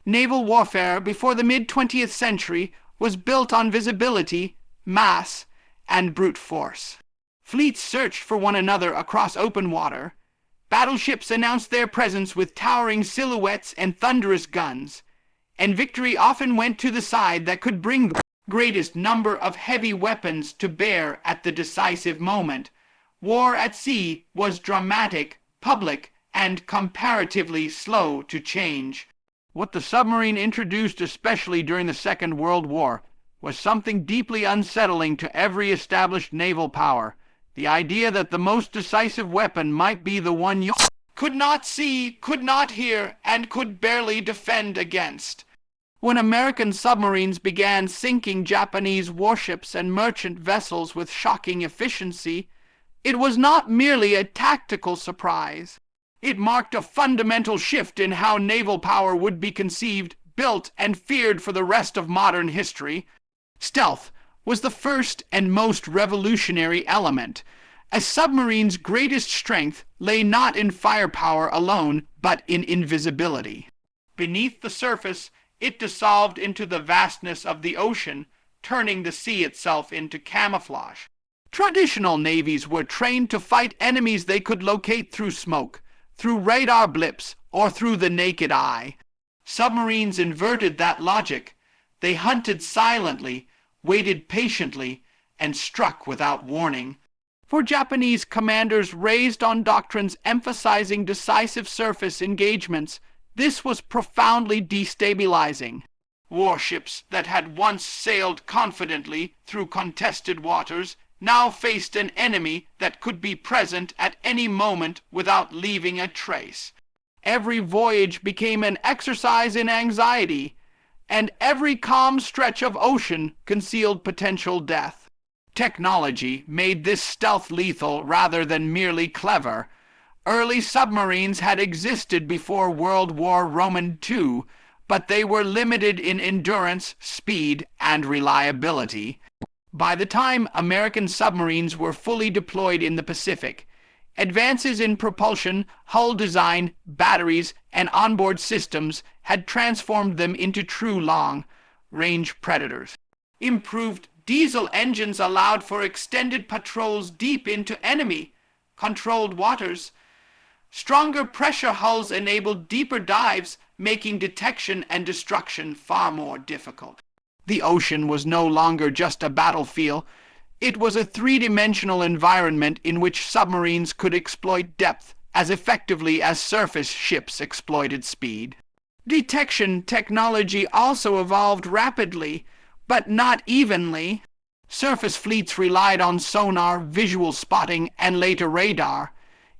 Naval warfare before the mid-20th century was built on visibility, mass, and brute force. Fleets searched for one another across open water. Battleships announced their presence with towering silhouettes and thunderous guns, and victory often went to the side that could bring the greatest number of heavy weapons to bear at the decisive moment. War at sea was dramatic, public, and comparatively slow to change. What the submarine introduced, especially during the Second World War, was something deeply unsettling to every established naval power. The idea that the most decisive weapon might be the one you could not see, could not hear, and could barely defend against. When American submarines began sinking Japanese warships and merchant vessels with shocking efficiency, it was not merely a tactical surprise. It marked a fundamental shift in how naval power would be conceived, built, and feared for the rest of modern history. Stealth was the first and most revolutionary element. A submarine's greatest strength lay not in firepower alone, but in invisibility. Beneath the surface, it dissolved into the vastness of the ocean, turning the sea itself into camouflage. Traditional navies were trained to fight enemies they could locate through smoke, through radar blips, or through the naked eye. Submarines inverted that logic. They hunted silently, waited patiently, and struck without warning. For Japanese commanders raised on doctrines emphasizing decisive surface engagements, this was profoundly destabilizing. Warships that had once sailed confidently through contested waters now faced an enemy that could be present at any moment without leaving a trace. Every voyage became an exercise in anxiety, and every calm stretch of ocean concealed potential death. Technology made this stealth lethal rather than merely clever. Early submarines had existed before World War II, but they were limited in endurance, speed, and reliability. By the time American submarines were fully deployed in the Pacific, advances in propulsion, hull design, batteries, and onboard systems had transformed them into true long-range predators. Improved diesel engines allowed for extended patrols deep into enemy-controlled waters. Stronger pressure hulls enabled deeper dives, making detection and destruction far more difficult. The ocean was no longer just a battlefield. It was a three-dimensional environment in which submarines could exploit depth as effectively as surface ships exploited speed. Detection technology also evolved rapidly, but not evenly. Surface fleets relied on sonar, visual spotting, and later radar.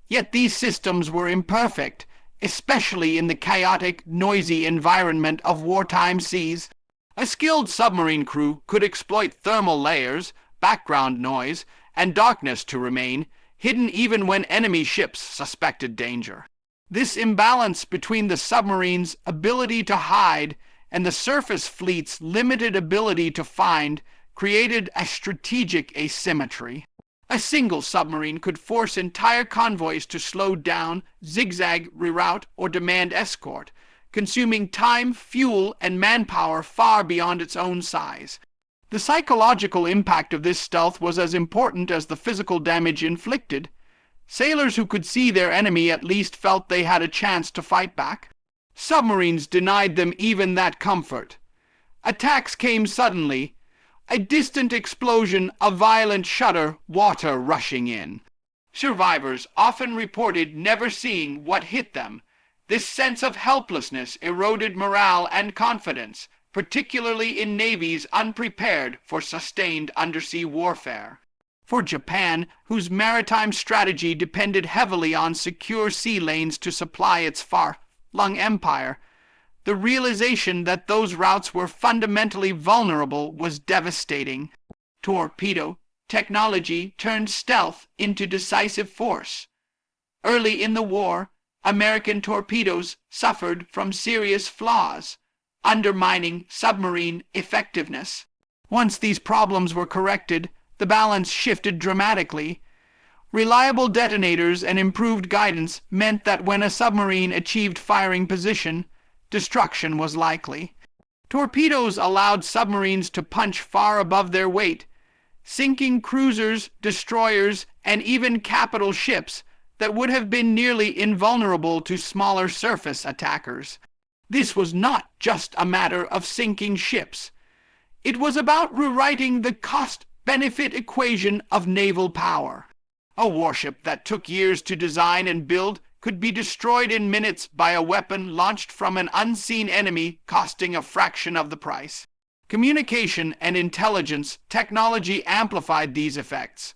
Yet these systems were imperfect, especially in the chaotic, noisy environment of wartime seas. A skilled submarine crew could exploit thermal layers, background noise, and darkness to remain hidden even when enemy ships suspected danger. This imbalance between the submarine's ability to hide and the surface fleet's limited ability to find created a strategic asymmetry. A single submarine could force entire convoys to slow down, zigzag, reroute, or demand escort, consuming time, fuel, and manpower far beyond its own size. The psychological impact of this stealth was as important as the physical damage inflicted. Sailors who could see their enemy at least felt they had a chance to fight back. Submarines denied them even that comfort. Attacks came suddenly. A distant explosion, a violent shudder, water rushing in. Survivors often reported never seeing what hit them. This sense of helplessness eroded morale and confidence, particularly in navies unprepared for sustained undersea warfare. For Japan, whose maritime strategy depended heavily on secure sea lanes to supply its far-flung empire, the realization that those routes were fundamentally vulnerable was devastating. Torpedo technology turned stealth into decisive force. Early in the war, American torpedoes suffered from serious flaws, undermining submarine effectiveness. Once these problems were corrected, the balance shifted dramatically. Reliable detonators and improved guidance meant that when a submarine achieved firing position, destruction was likely. Torpedoes allowed submarines to punch far above their weight, sinking cruisers, destroyers, and even capital ships that would have been nearly invulnerable to smaller surface attackers. This was not just a matter of sinking ships. It was about rewriting the cost-benefit equation of naval power. A warship that took years to design and build could be destroyed in minutes by a weapon launched from an unseen enemy costing a fraction of the price. Communication and intelligence technology amplified these effects.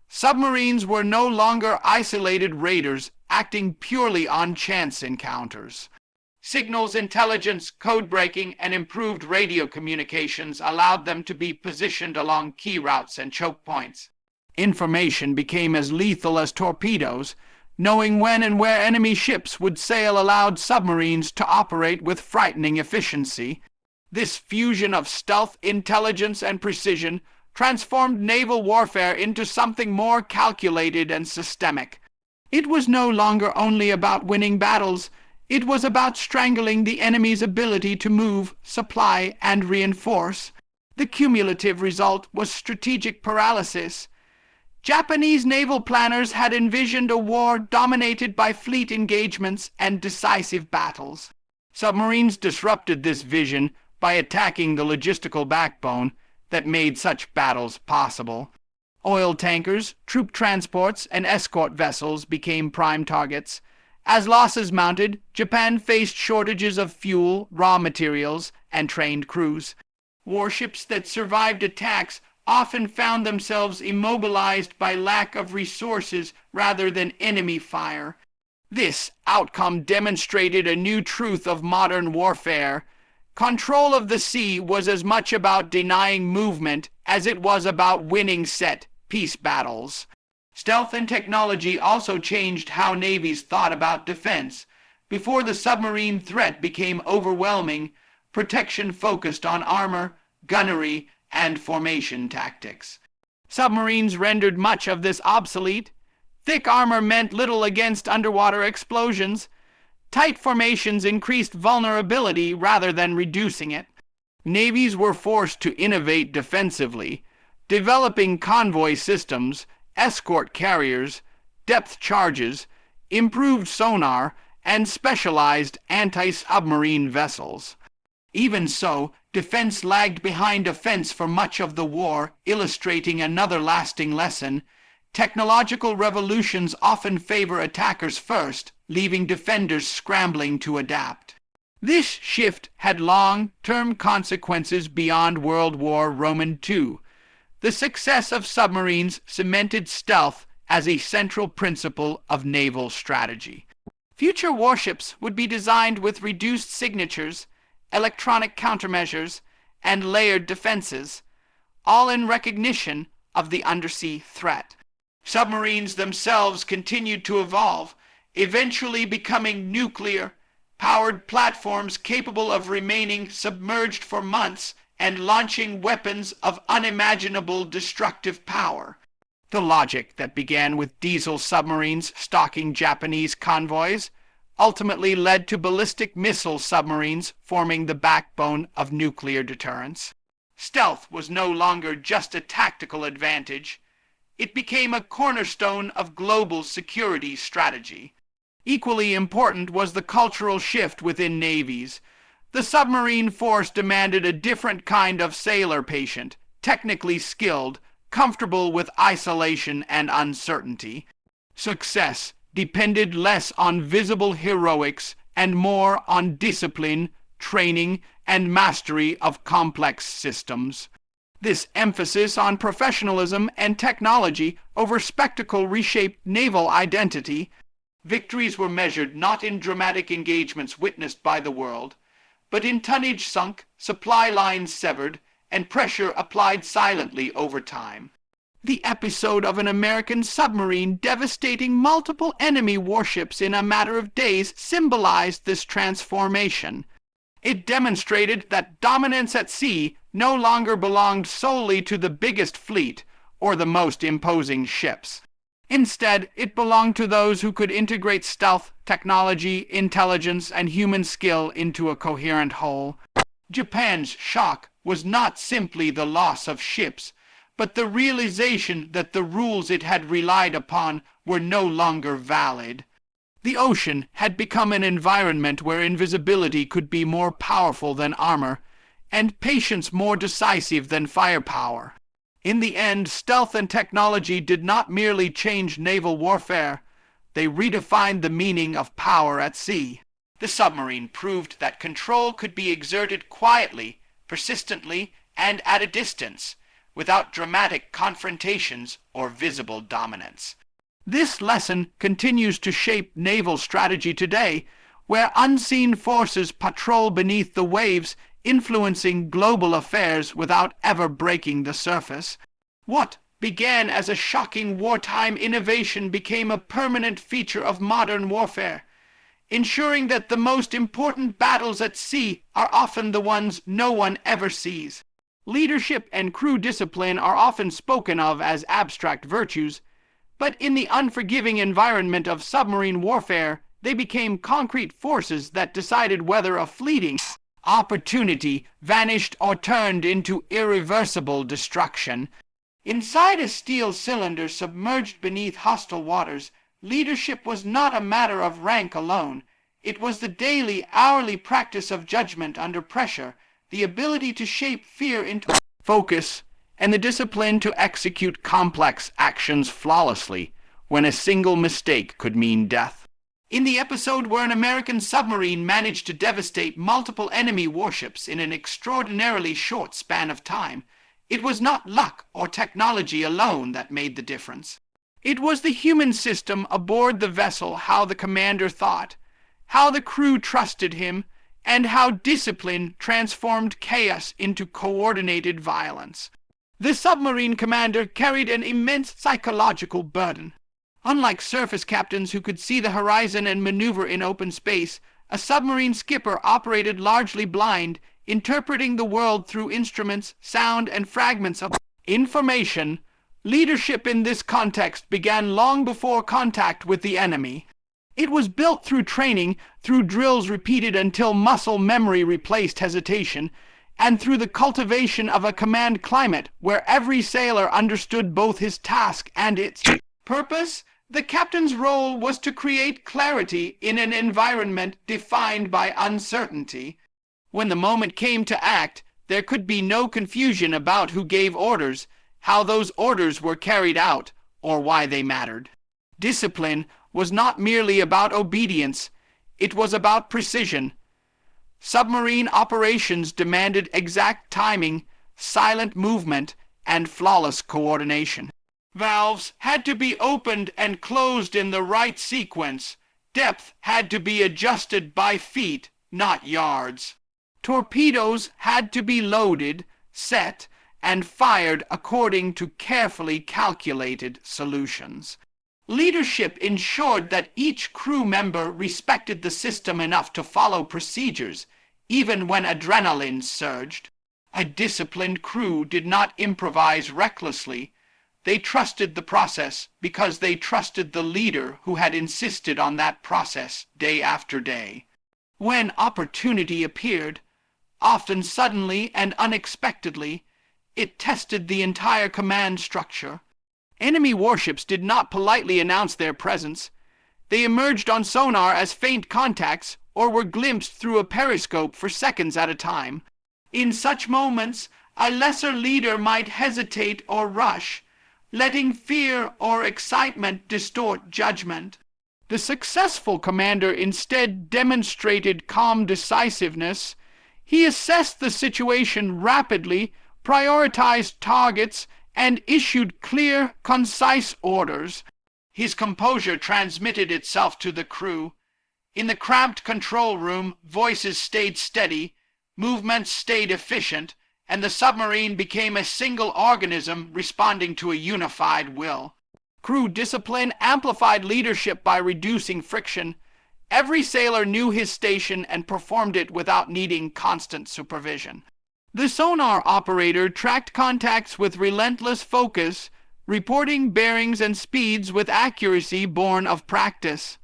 Submarines were no longer isolated raiders acting purely on chance encounters. Signals intelligence, code breaking, and improved radio communications allowed them to be positioned along key routes and choke points. Information became as lethal as torpedoes. Knowing when and where enemy ships would sail allowed submarines to operate with frightening efficiency. This fusion of stealth, intelligence, and precision transformed naval warfare into something more calculated and systemic. It was no longer only about winning battles. It was about strangling the enemy's ability to move, supply, and reinforce. The cumulative result was strategic paralysis. Japanese naval planners had envisioned a war dominated by fleet engagements and decisive battles. Submarines disrupted this vision by attacking the logistical backbone that made such battles possible. Oil tankers, troop transports, and escort vessels became prime targets. As losses mounted, Japan faced shortages of fuel, raw materials, and trained crews. Warships that survived attacks often found themselves immobilized by lack of resources rather than enemy fire. This outcome demonstrated a new truth of modern warfare. Control of the sea was as much about denying movement as it was about winning set peace battles. Stealth and technology also changed how navies thought about defense. Before the submarine threat became overwhelming, protection focused on armor, gunnery, and formation tactics. Submarines rendered much of this obsolete. Thick armor meant little against underwater explosions. Tight formations increased vulnerability rather than reducing it. Navies were forced to innovate defensively, developing convoy systems, escort carriers, depth charges, improved sonar, and specialized anti-submarine vessels. Even so, defense lagged behind offense for much of the war, illustrating another lasting lesson. Technological revolutions often favor attackers first, leaving defenders scrambling to adapt. This shift had long-term consequences beyond World War II. The success of submarines cemented stealth as a central principle of naval strategy. Future warships would be designed with reduced signatures, electronic countermeasures, and layered defenses, all in recognition of the undersea threat. Submarines themselves continued to evolve, eventually becoming nuclear-powered platforms capable of remaining submerged for months and launching weapons of unimaginable destructive power. The logic that began with diesel submarines stalking Japanese convoys ultimately led to ballistic missile submarines forming the backbone of nuclear deterrence. Stealth was no longer just a tactical advantage. It became a cornerstone of global security strategy. Equally important was the cultural shift within navies. The submarine force demanded a different kind of sailor patient, technically skilled, comfortable with isolation and uncertainty. Success depended less on visible heroics and more on discipline, training, and mastery of complex systems. This emphasis on professionalism and technology over spectacle reshaped naval identity. Victories were measured not in dramatic engagements witnessed by the world, but in tonnage sunk, supply lines severed, and pressure applied silently over time. The episode of an American submarine devastating multiple enemy warships in a matter of days symbolized this transformation. It demonstrated that dominance at sea no longer belonged solely to the biggest fleet or the most imposing ships. Instead, it belonged to those who could integrate stealth, technology, intelligence, and human skill into a coherent whole. Japan's shock was not simply the loss of ships, but the realization that the rules it had relied upon were no longer valid. The ocean had become an environment where invisibility could be more powerful than armor, and patience more decisive than firepower. In the end, stealth and technology did not merely change naval warfare, they redefined the meaning of power at sea. The submarine proved that control could be exerted quietly, persistently, and at a distance, without dramatic confrontations or visible dominance. This lesson continues to shape naval strategy today, where unseen forces patrol beneath the waves, influencing global affairs without ever breaking the surface. What began as a shocking wartime innovation became a permanent feature of modern warfare, ensuring that the most important battles at sea are often the ones no one ever sees. Leadership and crew discipline are often spoken of as abstract virtues, but in the unforgiving environment of submarine warfare, they became concrete forces that decided whether a fleeting opportunity vanished or turned into irreversible destruction. Inside a steel cylinder submerged beneath hostile waters, leadership was not a matter of rank alone. It was the daily, hourly practice of judgment under pressure, the ability to shape fear into focus, and the discipline to execute complex actions flawlessly when a single mistake could mean death. In the episode where an American submarine managed to devastate multiple enemy warships in an extraordinarily short span of time, it was not luck or technology alone that made the difference. It was the human system aboard the vessel, how the commander thought, how the crew trusted him, and how discipline transformed chaos into coordinated violence. The submarine commander carried an immense psychological burden. Unlike surface captains who could see the horizon and maneuver in open space, a submarine skipper operated largely blind, interpreting the world through instruments, sound, and fragments of information. Leadership in this context began long before contact with the enemy. It was built through training, through drills repeated until muscle memory replaced hesitation, and through the cultivation of a command climate where every sailor understood both his task and its purpose. The captain's role was to create clarity in an environment defined by uncertainty. When the moment came to act, there could be no confusion about who gave orders, how those orders were carried out, or why they mattered. Discipline was not merely about obedience, it was about precision. Submarine operations demanded exact timing, silent movement, and flawless coordination. Valves had to be opened and closed in the right sequence. Depth had to be adjusted by feet, not yards. Torpedoes had to be loaded, set, and fired according to carefully calculated solutions. Leadership ensured that each crew member respected the system enough to follow procedures, even when adrenaline surged. A disciplined crew did not improvise recklessly. They trusted the process because they trusted the leader who had insisted on that process day after day. When opportunity appeared, often suddenly and unexpectedly, it tested the entire command structure. Enemy warships did not politely announce their presence. They emerged on sonar as faint contacts or were glimpsed through a periscope for seconds at a time. In such moments, a lesser leader might hesitate or rush, letting fear or excitement distort judgment. The successful commander instead demonstrated calm decisiveness. He assessed the situation rapidly, prioritized targets, and issued clear, concise orders. His composure transmitted itself to the crew. In the cramped control room, voices stayed steady, movements stayed efficient, and the submarine became a single organism responding to a unified will. Crew discipline amplified leadership by reducing friction. Every sailor knew his station and performed it without needing constant supervision. The sonar operator tracked contacts with relentless focus, reporting bearings and speeds with accuracy born of practice.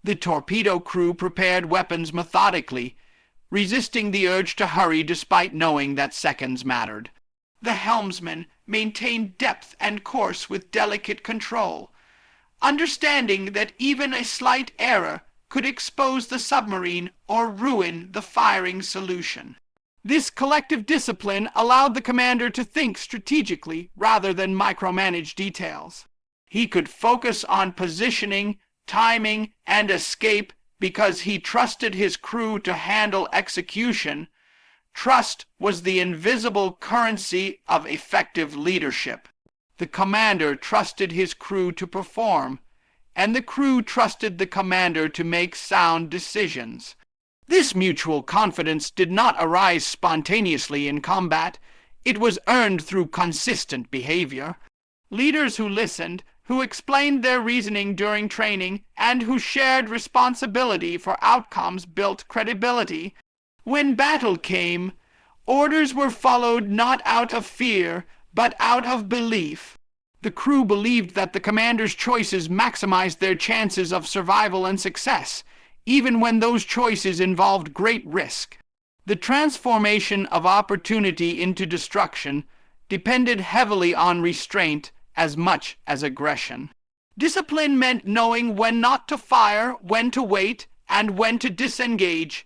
The torpedo crew prepared weapons methodically, resisting the urge to hurry despite knowing that seconds mattered. The helmsman maintained depth and course with delicate control, understanding that even a slight error could expose the submarine or ruin the firing solution. This collective discipline allowed the commander to think strategically rather than micromanage details. He could focus on positioning, timing, and escape because he trusted his crew to handle execution. Trust was the invisible currency of effective leadership. The commander trusted his crew to perform, and the crew trusted the commander to make sound decisions. This mutual confidence did not arise spontaneously in combat. It was earned through consistent behavior. Leaders who listened, who explained their reasoning during training, and who shared responsibility for outcomes built credibility. When battle came, orders were followed not out of fear, but out of belief. The crew believed that the commander's choices maximized their chances of survival and success, even when those choices involved great risk. The transformation of opportunity into destruction depended heavily on restraint as much as aggression. Discipline meant knowing when not to fire, when to wait, and when to disengage.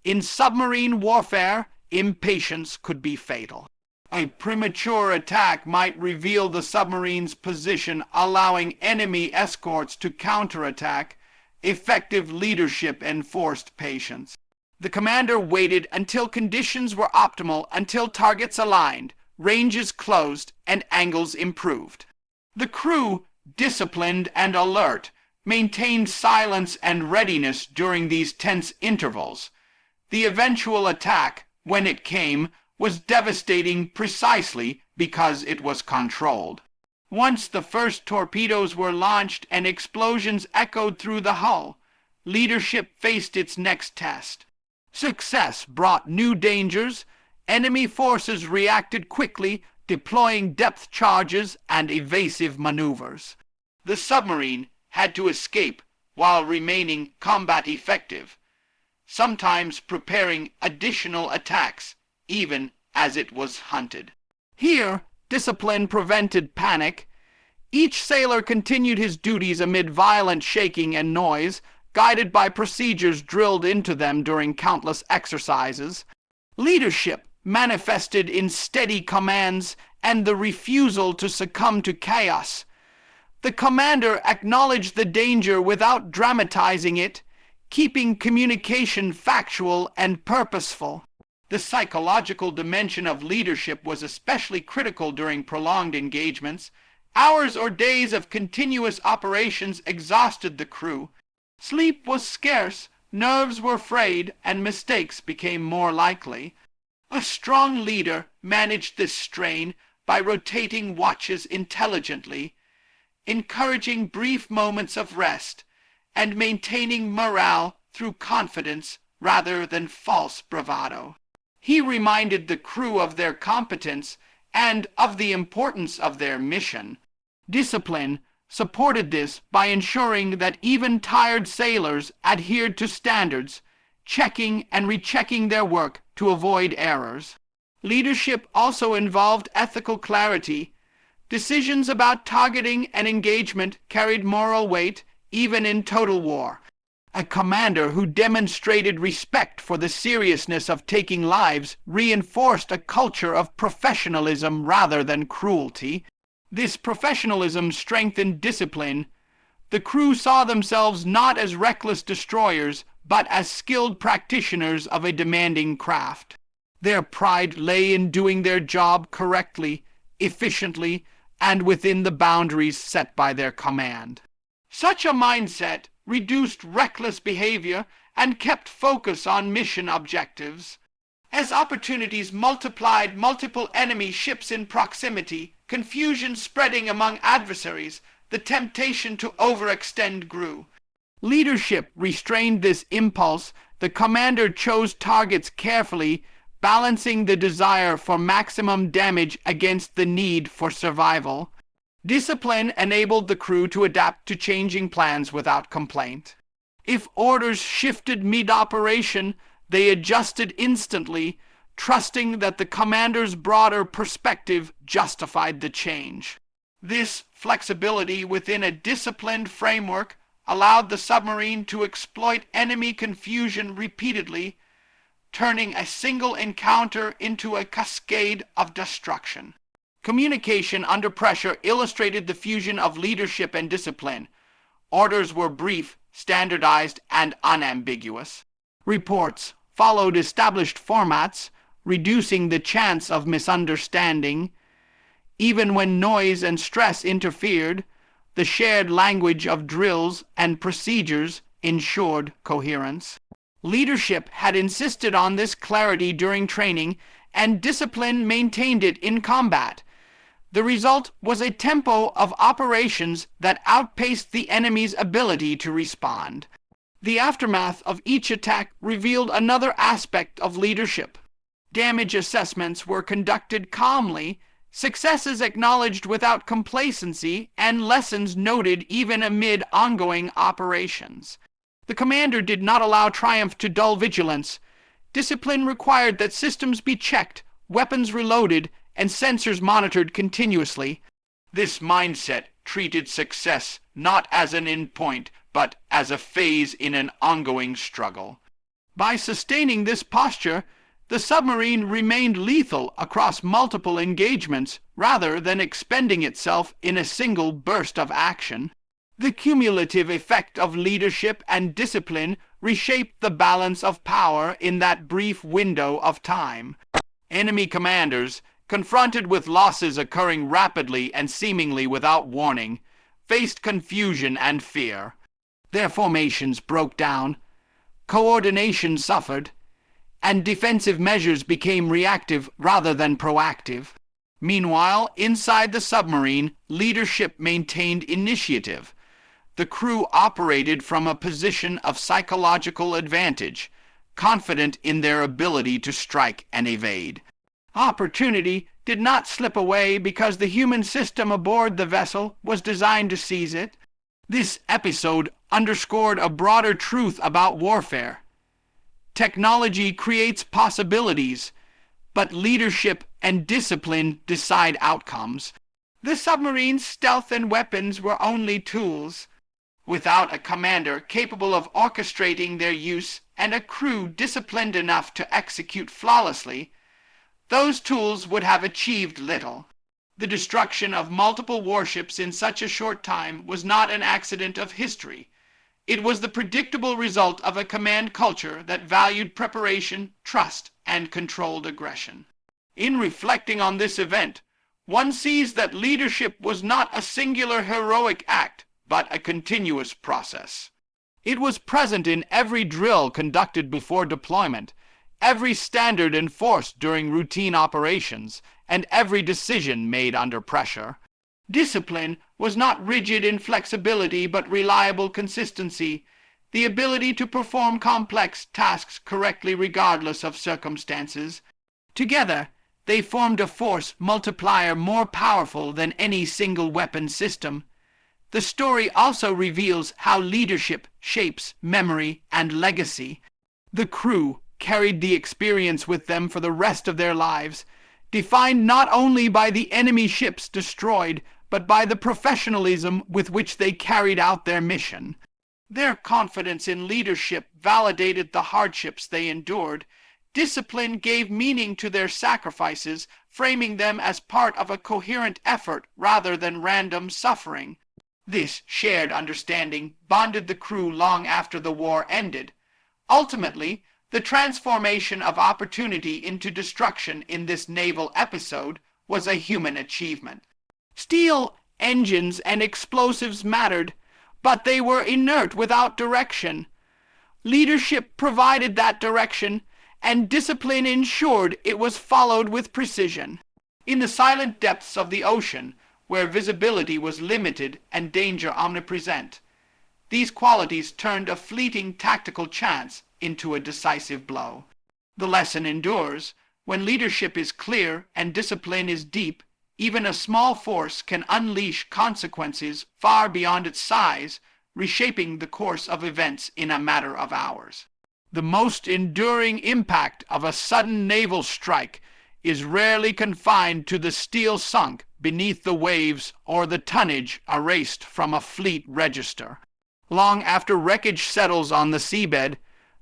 In submarine warfare, impatience could be fatal. A premature attack might reveal the submarine's position, allowing enemy escorts to counterattack. Effective leadership enforced patience. The commander waited until conditions were optimal, until targets aligned, ranges closed, and angles improved. The crew, disciplined and alert, maintained silence and readiness during these tense intervals. The eventual attack, when it came, was devastating precisely because it was controlled. Once the first torpedoes were launched and explosions echoed through the hull, leadership faced its next test. Success brought new dangers. Enemy forces reacted quickly, deploying depth charges and evasive maneuvers. The submarine had to escape while remaining combat effective, sometimes preparing additional attacks even as it was hunted. Here, discipline prevented panic. Each sailor continued his duties amid violent shaking and noise, guided by procedures drilled into them during countless exercises. Leadership manifested in steady commands and the refusal to succumb to chaos. The commander acknowledged the danger without dramatizing it, keeping communication factual and purposeful. The psychological dimension of leadership was especially critical during prolonged engagements. Hours or days of continuous operations exhausted the crew. Sleep was scarce, nerves were frayed, and mistakes became more likely. A strong leader managed this strain by rotating watches intelligently, encouraging brief moments of rest, and maintaining morale through confidence rather than false bravado. He reminded the crew of their competence and of the importance of their mission. Discipline supported this by ensuring that even tired sailors adhered to standards, checking and rechecking their work to avoid errors. Leadership also involved ethical clarity. Decisions about targeting and engagement carried moral weight, even in total war. A commander who demonstrated respect for the seriousness of taking lives reinforced a culture of professionalism rather than cruelty. This professionalism strengthened discipline. The crew saw themselves not as reckless destroyers, but as skilled practitioners of a demanding craft. Their pride lay in doing their job correctly, efficiently, and within the boundaries set by their command. Such a mindset reduced reckless behavior and kept focus on mission objectives. As opportunities multiplied, multiple enemy ships in proximity, confusion spreading among adversaries, the temptation to overextend grew. Leadership restrained this impulse. The commander chose targets carefully, balancing the desire for maximum damage against the need for survival. Discipline enabled the crew to adapt to changing plans without complaint. If orders shifted mid-operation, they adjusted instantly, trusting that the commander's broader perspective justified the change. This flexibility within a disciplined framework allowed the submarine to exploit enemy confusion repeatedly, turning a single encounter into a cascade of destruction. Communication under pressure illustrated the fusion of leadership and discipline. Orders were brief, standardized, and unambiguous. Reports followed established formats, reducing the chance of misunderstanding. Even when noise and stress interfered, the shared language of drills and procedures ensured coherence. Leadership had insisted on this clarity during training, and discipline maintained it in combat. The result was a tempo of operations that outpaced the enemy's ability to respond. The aftermath of each attack revealed another aspect of leadership. Damage assessments were conducted calmly, successes acknowledged without complacency, and lessons noted even amid ongoing operations. The commander did not allow triumph to dull vigilance. Discipline required that systems be checked, weapons reloaded, and sensors monitored continuously. This mindset treated success not as an endpoint, but as a phase in an ongoing struggle. By sustaining this posture, the submarine remained lethal across multiple engagements rather than expending itself in a single burst of action. The cumulative effect of leadership and discipline reshaped the balance of power in that brief window of time. Enemy commanders, confronted with losses occurring rapidly and seemingly without warning, faced confusion and fear. Their formations broke down, coordination suffered, and defensive measures became reactive rather than proactive. Meanwhile, inside the submarine, leadership maintained initiative. The crew operated from a position of psychological advantage, confident in their ability to strike and evade. Opportunity did not slip away because the human system aboard the vessel was designed to seize it. This episode underscored a broader truth about warfare. Technology creates possibilities, but leadership and discipline decide outcomes. The submarine's stealth and weapons were only tools. Without a commander capable of orchestrating their use and a crew disciplined enough to execute flawlessly, those tools would have achieved little. The destruction of multiple warships in such a short time was not an accident of history. It was the predictable result of a command culture that valued preparation, trust, and controlled aggression. In reflecting on this event, one sees that leadership was not a singular heroic act, but a continuous process. It was present in every drill conducted before deployment, every standard enforced during routine operations, and every decision made under pressure. Discipline was not rigid inflexibility but reliable consistency, the ability to perform complex tasks correctly regardless of circumstances. Together, they formed a force multiplier more powerful than any single weapon system. The story also reveals how leadership shapes memory and legacy. The crew carried the experience with them for the rest of their lives, defined not only by the enemy ships destroyed, but by the professionalism with which they carried out their mission. Their confidence in leadership validated the hardships they endured. Discipline gave meaning to their sacrifices, framing them as part of a coherent effort rather than random suffering. This shared understanding bonded the crew long after the war ended. Ultimately, the transformation of opportunity into destruction in this naval episode was a human achievement. Steel engines and explosives mattered, but they were inert without direction. Leadership provided that direction, and discipline ensured it was followed with precision. In the silent depths of the ocean, where visibility was limited and danger omnipresent, these qualities turned a fleeting tactical chance into a decisive blow. The lesson endures. When leadership is clear and discipline is deep, even a small force can unleash consequences far beyond its size, reshaping the course of events in a matter of hours. The most enduring impact of a sudden naval strike is rarely confined to the steel sunk beneath the waves or the tonnage erased from a fleet register. Long after wreckage settles on the seabed,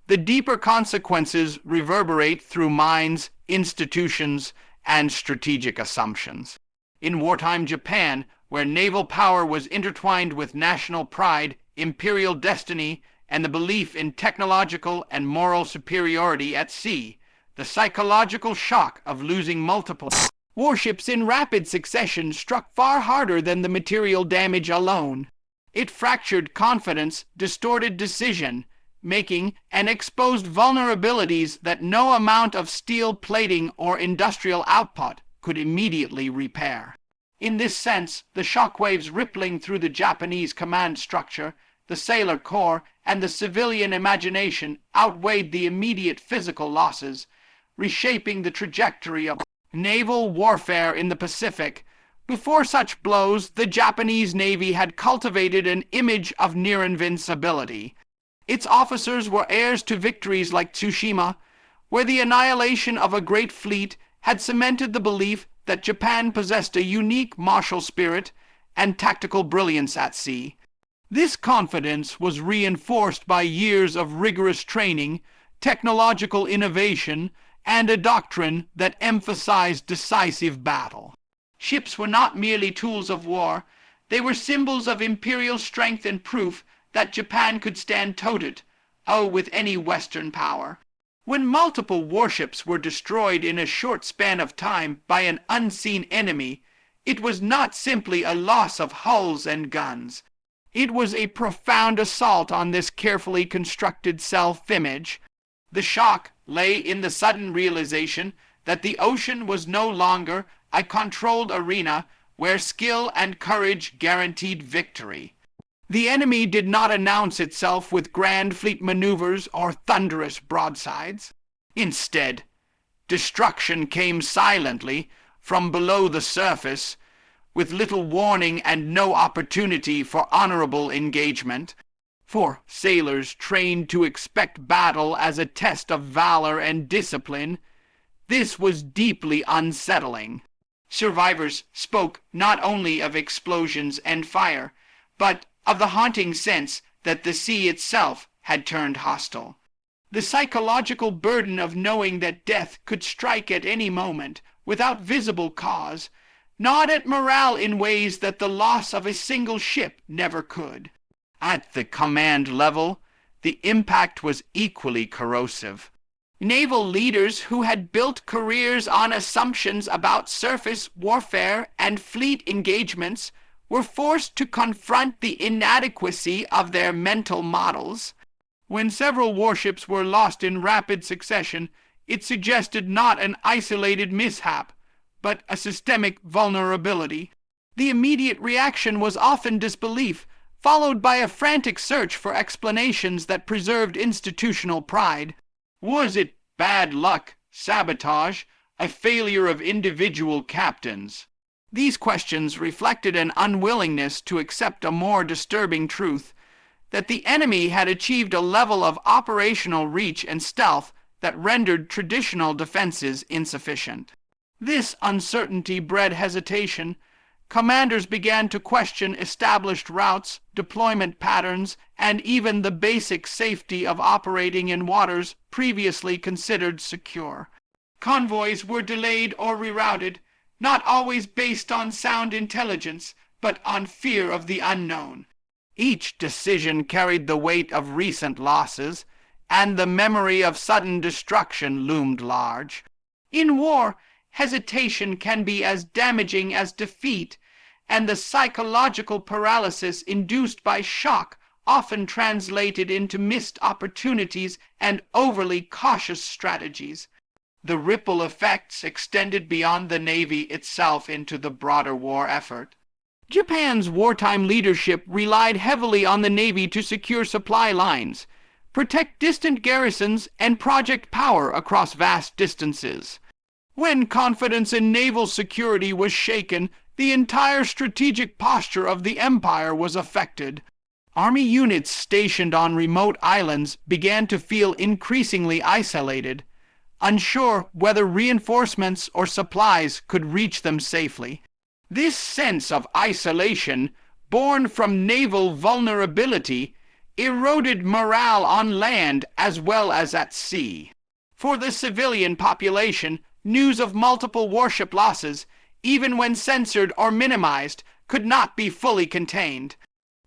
the deeper consequences reverberate through minds, institutions, and strategic assumptions. In wartime Japan, where naval power was intertwined with national pride, imperial destiny, and the belief in technological and moral superiority at sea, the psychological shock of losing multiple warships in rapid succession struck far harder than the material damage alone. It fractured confidence, distorted decision making, and exposed vulnerabilities that no amount of steel plating or industrial output could immediately repair. In this sense, the shockwaves rippling through the Japanese command structure, the sailor corps, and the civilian imagination outweighed the immediate physical losses, reshaping the trajectory of naval warfare in the Pacific. Before such blows, the Japanese Navy had cultivated an image of near invincibility. Its officers were heirs to victories like Tsushima, where the annihilation of a great fleet had cemented the belief that Japan possessed a unique martial spirit and tactical brilliance at sea. This confidence was reinforced by years of rigorous training, technological innovation, and a doctrine that emphasized decisive battle. Ships were not merely tools of war, they were symbols of imperial strength and proof that Japan could stand toe-to-toe with any Western power. When multiple warships were destroyed in a short span of time by an unseen enemy, it was not simply a loss of hulls and guns. It was a profound assault on this carefully constructed self-image. The shock lay in the sudden realization that the ocean was no longer a controlled arena where skill and courage guaranteed victory. The enemy did not announce itself with grand fleet maneuvers or thunderous broadsides. Instead, destruction came silently from below the surface, with little warning and no opportunity for honorable engagement. For sailors trained to expect battle as a test of valor and discipline, this was deeply unsettling. Survivors spoke not only of explosions and fire, but of the haunting sense that the sea itself had turned hostile. The psychological burden of knowing that death could strike at any moment, without visible cause, gnawed at morale in ways that the loss of a single ship never could. At the command level, the impact was equally corrosive. Naval leaders who had built careers on assumptions about surface warfare and fleet engagements were forced to confront the inadequacy of their mental models. When several warships were lost in rapid succession, it suggested not an isolated mishap, but a systemic vulnerability. The immediate reaction was often disbelief, followed by a frantic search for explanations that preserved institutional pride. Was it bad luck, sabotage, a failure of individual captains? These questions reflected an unwillingness to accept a more disturbing truth, that the enemy had achieved a level of operational reach and stealth that rendered traditional defenses insufficient. This uncertainty bred hesitation. Commanders began to question established routes, deployment patterns, and even the basic safety of operating in waters previously considered secure. Convoys were delayed or rerouted, not always based on sound intelligence, but on fear of the unknown. Each decision carried the weight of recent losses, and the memory of sudden destruction loomed large. In war, hesitation can be as damaging as defeat, and the psychological paralysis induced by shock often translated into missed opportunities and overly cautious strategies. The ripple effects extended beyond the Navy itself into the broader war effort. Japan's wartime leadership relied heavily on the Navy to secure supply lines, protect distant garrisons, and project power across vast distances. When confidence in naval security was shaken, the entire strategic posture of the empire was affected. Army units stationed on remote islands began to feel increasingly isolated, unsure whether reinforcements or supplies could reach them safely. This sense of isolation, born from naval vulnerability, eroded morale on land as well as at sea. For the civilian population, news of multiple warship losses, even when censored or minimized, could not be fully contained.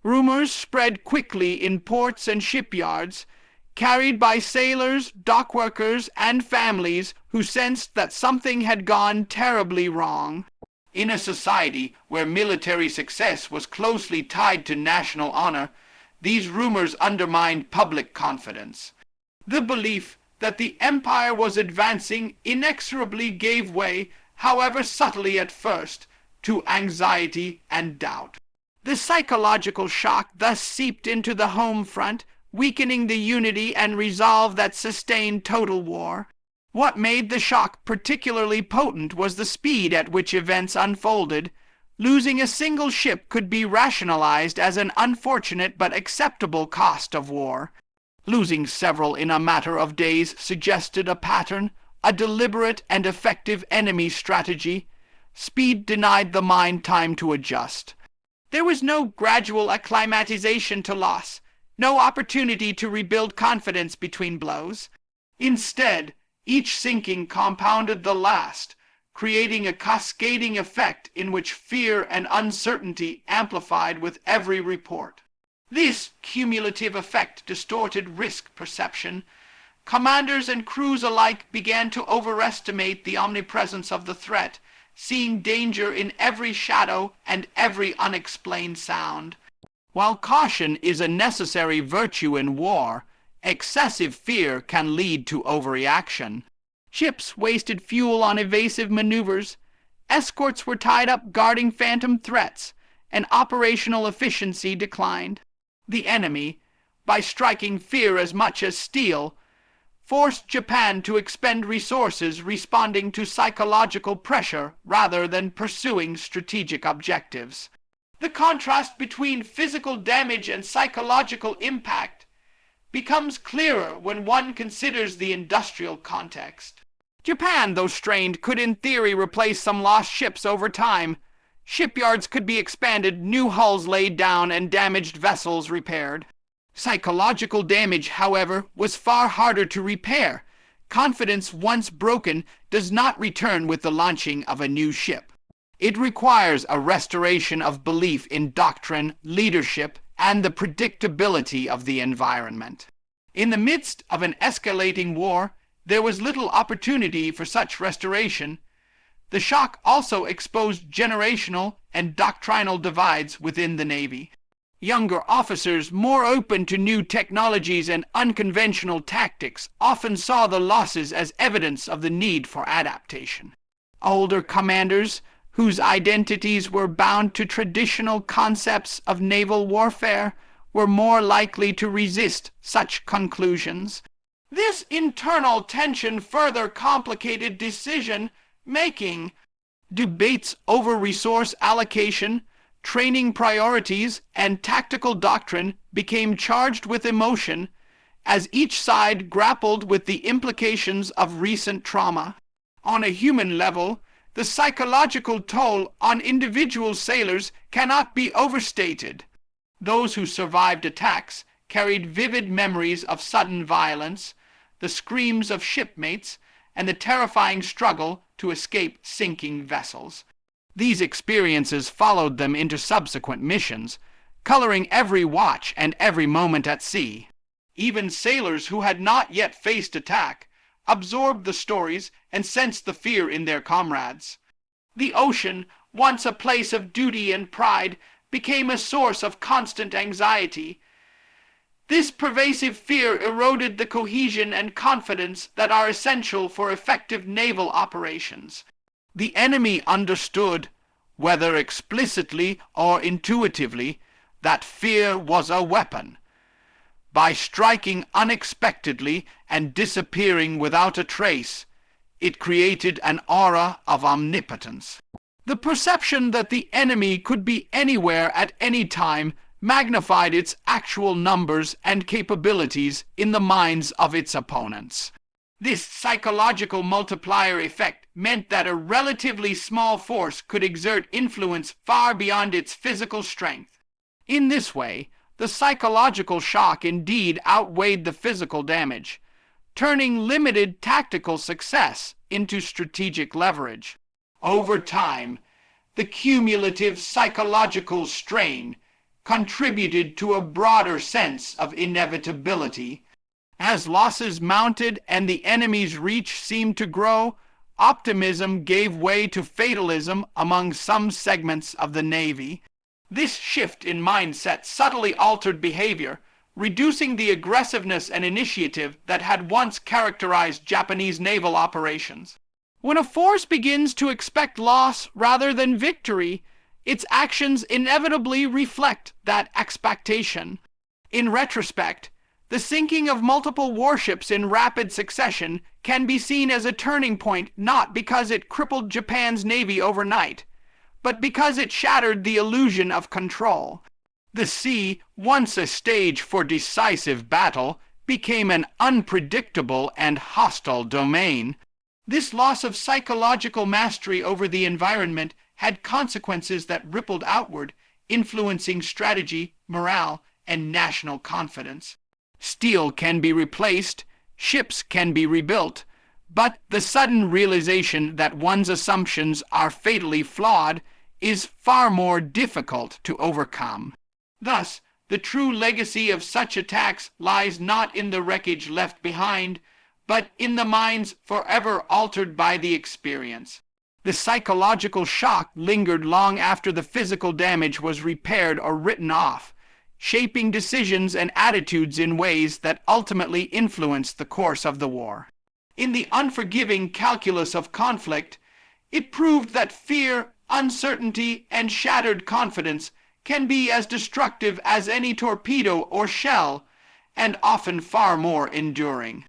Rumors spread quickly in ports and shipyards, carried by sailors, dockworkers, and families who sensed that something had gone terribly wrong. In a society where military success was closely tied to national honor, these rumors undermined public confidence. The belief that the empire was advancing inexorably gave way, however subtly at first, to anxiety and doubt. The psychological shock thus seeped into the home front, weakening the unity and resolve that sustained total war. What made the shock particularly potent was the speed at which events unfolded. Losing a single ship could be rationalized as an unfortunate but acceptable cost of war. Losing several in a matter of days suggested a pattern, a deliberate and effective enemy strategy. Speed denied the mind time to adjust. There was no gradual acclimatization to loss, no opportunity to rebuild confidence between blows. Instead, each sinking compounded the last, creating a cascading effect in which fear and uncertainty amplified with every report. This cumulative effect distorted risk perception. Commanders and crews alike began to overestimate the omnipresence of the threat, seeing danger in every shadow and every unexplained sound. While caution is a necessary virtue in war, excessive fear can lead to overreaction. Ships wasted fuel on evasive maneuvers, escorts were tied up guarding phantom threats, and operational efficiency declined. The enemy, by striking fear as much as steel, forced Japan to expend resources responding to psychological pressure rather than pursuing strategic objectives. The contrast between physical damage and psychological impact becomes clearer when one considers the industrial context. Japan, though strained, could in theory replace some lost ships over time. Shipyards could be expanded, new hulls laid down, and damaged vessels repaired. Psychological damage, however, was far harder to repair. Confidence once broken does not return with the launching of a new ship. It requires a restoration of belief in doctrine, leadership, and the predictability of the environment. In the midst of an escalating war, there was little opportunity for such restoration. The shock also exposed generational and doctrinal divides within the Navy. Younger officers, more open to new technologies and unconventional tactics, often saw the losses as evidence of the need for adaptation. Older commanders, whose identities were bound to traditional concepts of naval warfare, were more likely to resist such conclusions. This internal tension further complicated decision-making. Debates over resource allocation, training priorities, and tactical doctrine became charged with emotion as each side grappled with the implications of recent trauma. On a human level, the psychological toll on individual sailors cannot be overstated. Those who survived attacks carried vivid memories of sudden violence, the screams of shipmates, and the terrifying struggle to escape sinking vessels. These experiences followed them into subsequent missions, coloring every watch and every moment at sea. Even sailors who had not yet faced attack absorbed the stories and sensed the fear in their comrades. The ocean, once a place of duty and pride, became a source of constant anxiety. This pervasive fear eroded the cohesion and confidence that are essential for effective naval operations. The enemy understood, whether explicitly or intuitively, that fear was a weapon. By striking unexpectedly and disappearing without a trace, It created an aura of omnipotence. The perception that the enemy could be anywhere at any time magnified its actual numbers and capabilities in the minds of its opponents. This psychological multiplier effect meant that a relatively small force could exert influence far beyond its physical strength. In this way, the psychological shock indeed outweighed the physical damage, turning limited tactical success into strategic leverage. Over time, the cumulative psychological strain contributed to a broader sense of inevitability. As losses mounted and the enemy's reach seemed to grow, optimism gave way to fatalism among some segments of the Navy. This shift in mindset subtly altered behavior, reducing the aggressiveness and initiative that had once characterized Japanese naval operations. When a force begins to expect loss rather than victory, its actions inevitably reflect that expectation. In retrospect, the sinking of multiple warships in rapid succession can be seen as a turning point not because it crippled Japan's navy overnight, but because it shattered the illusion of control. The sea, once a stage for decisive battle, became an unpredictable and hostile domain. This loss of psychological mastery over the environment had consequences that rippled outward, influencing strategy, morale, and national confidence. Steel can be replaced, ships can be rebuilt, but the sudden realization that one's assumptions are fatally flawed is far more difficult to overcome. Thus, the true legacy of such attacks lies not in the wreckage left behind, but in the minds forever altered by the experience. The psychological shock lingered long after the physical damage was repaired or written off, shaping decisions and attitudes in ways that ultimately influenced the course of the war. In the unforgiving calculus of conflict, it proved that fear, uncertainty, and shattered confidence can be as destructive as any torpedo or shell, and often far more enduring.